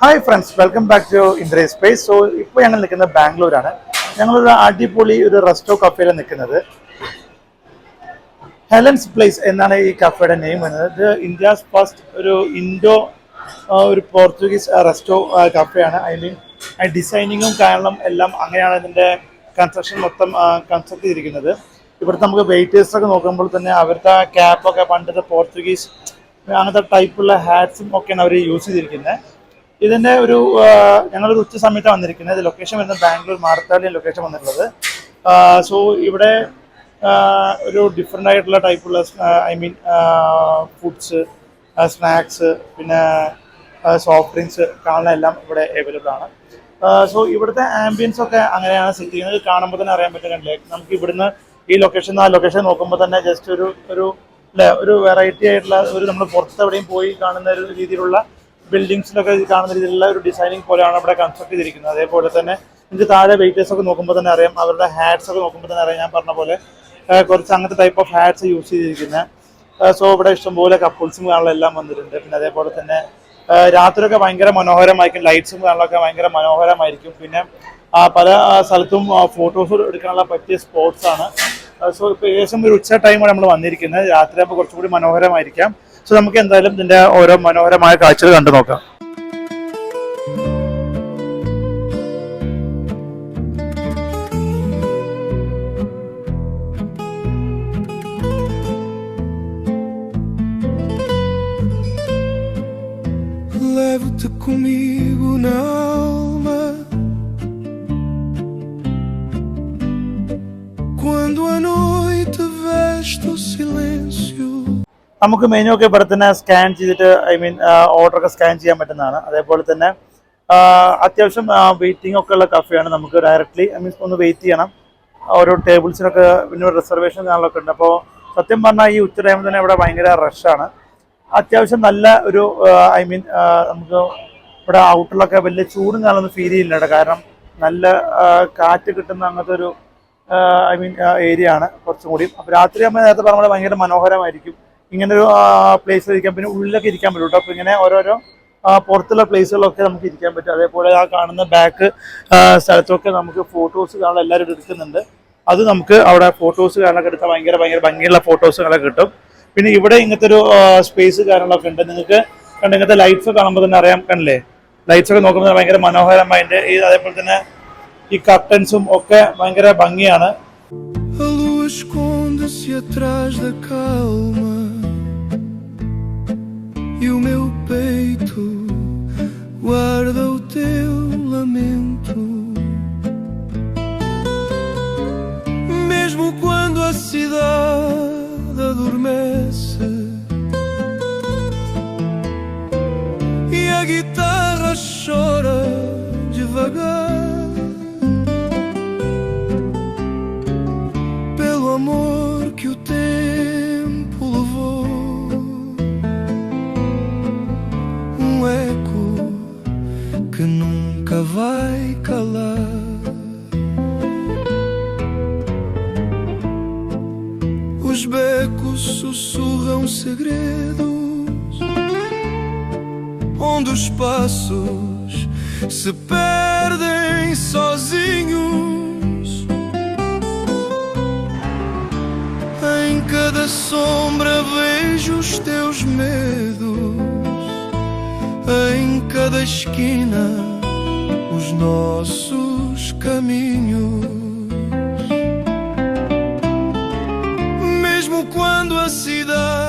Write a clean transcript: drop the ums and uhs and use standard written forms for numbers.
Hi friends, welcome back to Indre space. So ഇപ്പോൾ ഞങ്ങൾ നിൽക്കുന്നത് ബാംഗ്ലൂരാണ്. ഞങ്ങളൊരു അടിപൊളി ഒരു റെസ്റ്റോ കഫേയിലാണ് നിൽക്കുന്നത്. ഹെലൻസ് പ്ലേസ് എന്നാണ് ഈ കഫേയുടെ നെയിം വരുന്നത്. ഇത് ഇന്ത്യസ് ഫസ്റ്റ് ഒരു ഒരു പോർച്ചുഗീസ് റെസ്റ്റോ കഫേയാണ്. ഐ മീൻ ഡിസൈനിങ്ങും കാരണം എല്ലാം അങ്ങനെയാണ് ഇതിൻ്റെ കൺസ്ട്രക്ഷൻ മൊത്തം കൺസ്ട്രക്ട് ചെയ്തിരിക്കുന്നത്. ഇവിടുത്തെ നമുക്ക് വെയിറ്റേഴ്സൊക്കെ നോക്കുമ്പോൾ തന്നെ അവരുടെ ക്യാപ്പൊക്കെ പണ്ടത്തെ പോർച്ചുഗീസ് അങ്ങനത്തെ ടൈപ്പുള്ള ഹാറ്റ്സും ഒക്കെയാണ് അവർ യൂസ് ചെയ്തിരിക്കുന്നത്. ഇതിൻ്റെ ഞങ്ങളൊരു ഉച്ച സമയത്താണ് വന്നിരിക്കുന്നത്. ഇത് ലൊക്കേഷൻ വരുന്നത് ബാംഗ്ലൂർ മാർത്താണ്ഡ്യം ലൊക്കേഷൻ വന്നിട്ടുള്ളത്. സോ ഇവിടെ ഒരു ഡിഫറെൻ്റ് ആയിട്ടുള്ള ടൈപ്പുള്ള ഫുഡ്സ്, സ്നാക്സ്, പിന്നെ സോഫ്റ്റ് ഡ്രിങ്ക്സ് കാണുന്ന എല്ലാം ഇവിടെ അവൈലബിൾ ആണ്. സോ ഇവിടുത്തെ ആംബിയൻസ് ഒക്കെ അങ്ങനെയാണ് സെറ്റ് ചെയ്യുന്നത്. കാണുമ്പോൾ തന്നെ അറിയാൻ പറ്റുന്നുണ്ട്. നമുക്ക് ഇവിടുന്ന് ഈ ലൊക്കേഷൻ ആ ലൊക്കേഷൻ നോക്കുമ്പോൾ തന്നെ ജസ്റ്റ് ഒരു വെറൈറ്റി ആയിട്ടുള്ള നമ്മൾ പുറത്ത് എവിടെയും പോയി കാണുന്ന ഒരു രീതിയിലുള്ള ബിൽഡിങ്സിലൊക്കെ കാണുന്ന രീതിയിലുള്ള ഒരു ഡിസൈനിങ് പോലെയാണ് ഇവിടെ കൺസ്ട്രക്ട് ചെയ്തിരിക്കുന്നത്. അതേപോലെ തന്നെ നിങ്ങൾക്ക് താഴെ വെയിറ്റേഴ്സ് ഒക്കെ നോക്കുമ്പോൾ തന്നെ അറിയാം, അവരുടെ ഹാറ്റ്സ് ഒക്കെ നോക്കുമ്പോൾ തന്നെ അറിയാം. ഞാൻ പറഞ്ഞ പോലെ കുറച്ച് അങ്ങനത്തെ ടൈപ്പ് ഓഫ് ഹാറ്റ്സ് യൂസ് ചെയ്തിരിക്കുന്നത്. സോ ഇവിടെ ഇഷ്ടംപോലെ കപ്പിൾസും കാണാനെല്ലാം വന്നിട്ടുണ്ട്. പിന്നെ അതേപോലെ തന്നെ രാത്രിയൊക്കെ ഭയങ്കര മനോഹരമായിരിക്കും. ലൈറ്റ്സും കാണാനൊക്കെ ഭയങ്കര മനോഹരമായിരിക്കും. പിന്നെ പല സ്ഥലത്തും ഫോട്ടോസ് എടുക്കാനുള്ള പറ്റിയ സ്പോട്ട്സ് ആണ്. സോ ഇപ്പോൾ ഏകദേശം ഒരു ഉച്ച ടൈമാണ് നമ്മൾ വന്നിരിക്കുന്നത്. രാത്രിയാകുമ്പോൾ കുറച്ചുകൂടി മനോഹരമായിരിക്കാം. സോ നമുക്ക് എന്തായാലും ഇതിൻ്റെ ഓരോ മനോഹരമായ കാഴ്ചകൾ കണ്ടു നോക്കാം. Levo-te comigo na alma quando a noite veste o silêncio. നമുക്ക് മെനു ഒക്കെ ഇവിടെ തന്നെ സ്കാൻ ചെയ്തിട്ട് ഓർഡറൊക്കെ സ്കാൻ ചെയ്യാൻ പറ്റുന്നതാണ്. അതേപോലെ തന്നെ അത്യാവശ്യം വെയിറ്റിംഗ് ഒക്കെ ഉള്ള കഫേയാണ്. നമുക്ക് ഡയറക്റ്റ്ലി ഒന്ന് വെയിറ്റ് ചെയ്യണം. ഓരോ ടേബിൾസിനൊക്കെ പിന്നെ റിസർവേഷൻ കാണാനൊക്കെ ഉണ്ട്. അപ്പോൾ സത്യം പറഞ്ഞാൽ ഈ ഉച്ച ടൈമിൽ തന്നെ ഇവിടെ ഭയങ്കര റഷാണ്. അത്യാവശ്യം നല്ല ഒരു നമുക്ക് ഇവിടെ ഔട്ടറിലൊക്കെ വലിയ ചൂടും കാണുന്ന ഫീൽ ചെയ്യുന്നില്ല. കാരണം നല്ല കാറ്റ് കിട്ടുന്ന അങ്ങനത്തെ ഒരു ഏരിയ ആണ് കുറച്ചും കൂടി. അപ്പോൾ രാത്രി ആകുമ്പോൾ നേരത്തെ പറഞ്ഞ പോലെ ഭയങ്കര മനോഹരമായിരിക്കും. ഇങ്ങനൊരു പ്ലേസിൽ ഇരിക്കാൻ, പിന്നെ ഉള്ളിലൊക്കെ ഇരിക്കാൻ പറ്റും കേട്ടോ. അപ്പോൾ ഇങ്ങനെ ഓരോരോ പുറത്തുള്ള പ്ലേസുകളൊക്കെ നമുക്ക് ഇരിക്കാൻ പറ്റും. അതേപോലെ ആ കാണുന്ന ബാക്ക് സ്ഥലത്തൊക്കെ നമുക്ക് ഫോട്ടോസ് കാണാൻ എല്ലാവരും എടുക്കുന്നുണ്ട്. അത് നമുക്ക് അവിടെ ഫോട്ടോസ് കാണാനൊക്കെ എടുത്താൽ ഭയങ്കര ഭംഗിയുള്ള ഫോട്ടോസുകളൊക്കെ കിട്ടും. പിന്നെ ഇവിടെ ഇങ്ങനത്തെ ഒരു സ്പേസ് കാര്യങ്ങളൊക്കെ ഉണ്ട്. നിങ്ങൾക്ക് ഇങ്ങനത്തെ ലൈറ്റ്സ് കാണുമ്പോൾ തന്നെ അറിയാം, കണ്ടില്ലേ? ലൈറ്റ്സ് ഒക്കെ നോക്കുമ്പോൾ ഭയങ്കര മനോഹരമായിട്ട്. അതേപോലെ തന്നെ ഈ കർട്ടൻസും ഒക്കെ ഭയങ്കര ഭംഗിയാണ്. A lua esconde-se atrás da calma e o meu peito guarda o teu lamento. Mesmo quando a cidade adormece e a guitarra chora devagar, amor que o tempo levou, eco que nunca vai calar. Os becos sussurram segredos, onde os passos se perdem sozinhos. Em cada sombra vejo os teus medos, em cada esquina os nossos caminhos. Mesmo quando a cidade